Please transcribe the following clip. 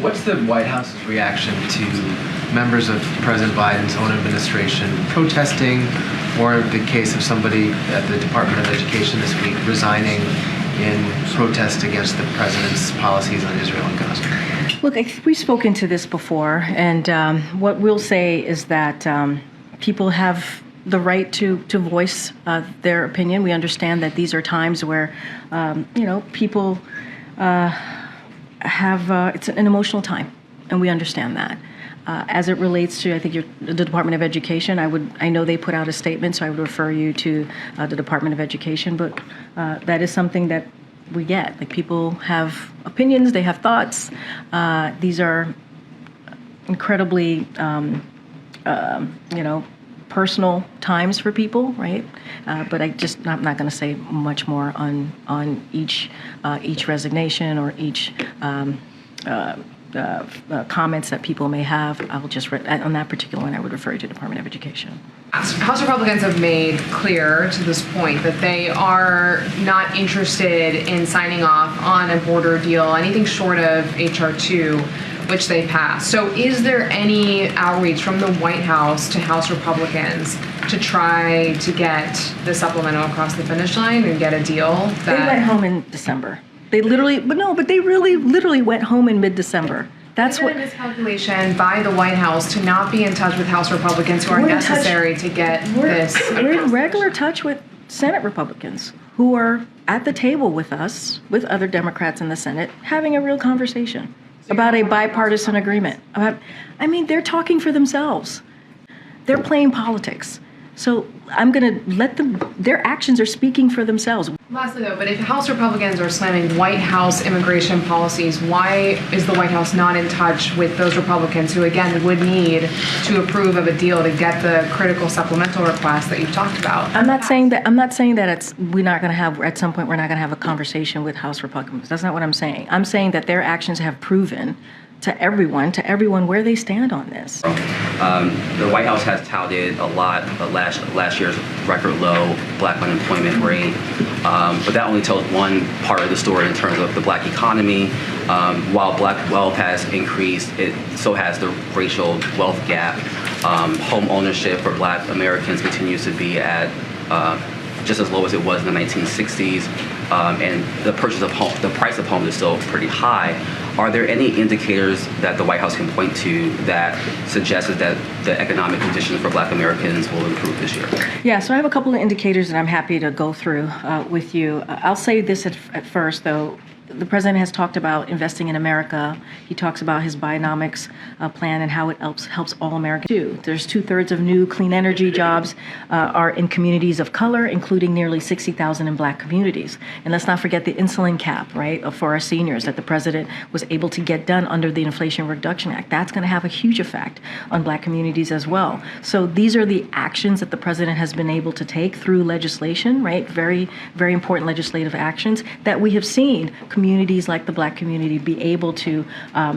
What's the White House's reaction to members of President Biden's own administration protesting, or the case of somebody at the Department of Education this week resigning in protest against the president's policies on Israel and Gaza? Look, we've spoken to this before, and what we'll say is that people have the right to voice their opinion. We understand that these are times where, people have, it's an emotional time, and we understand that. As it relates to, I think, the Department of Education, I know they put out a statement, so I would refer you to the Department of Education, but that is something that we get. Like, people have opinions, they have thoughts. These are incredibly, personal times for people, right? But I'm not going to say much more on each resignation or each comments that people may have. I will just on that particular one, I would refer you to Department of Education. House Republicans have made clear to this point that they are not interested in signing off on a border deal, anything short of H.R. 2, which they passed. So is there any outreach from the White House to House Republicans to try to get the supplemental across the finish line and get a deal? They went home in December. They literally went home in mid-December. That's what. Miscalculation by the White House to not be in touch with House Republicans who are necessary to get this. We're in regular touch with Senate Republicans who are at the table with us, with other Democrats in the Senate, having a real conversation about a bipartisan agreement. They're talking for themselves. They're playing politics. So I'm going to let them, their actions are speaking for themselves. Lastly, though, but if House Republicans are slamming White House immigration policies, why is the White House not in touch with those Republicans who, again, would need to approve of a deal to get the critical supplemental request that you've talked about? I'm not saying that we're not going to have, at some point, we're not going to have a conversation with House Republicans. That's not what I'm saying. I'm saying that their actions have proven to everyone where they stand on this. The White House has touted a lot of last year's record low black unemployment rate, but that only tells one part of the story in terms of the black economy. While black wealth has increased, so has the racial wealth gap. Home ownership for black Americans continues to be at just as low as it was in the 1960s, and the price of homes is still pretty high. Are there any indicators that the White House can point to that suggests that the economic conditions for black Americans will improve this year? Yeah, so I have a couple of indicators that I'm happy to go through with you. I'll say this at first, though. The president has talked about investing in America. He talks about his Bidenomics plan and how it helps all Americans too. There's 2/3 of new clean energy jobs are in communities of color, including nearly 60,000 in black communities. And let's not forget the insulin cap, right, for our seniors that the president was able to get done under the Inflation Reduction Act. That's going to have a huge effect on black communities as well. So these are the actions that the president has been able to take through legislation, right? Very, very important legislative actions that we have seen communities like the black community be able to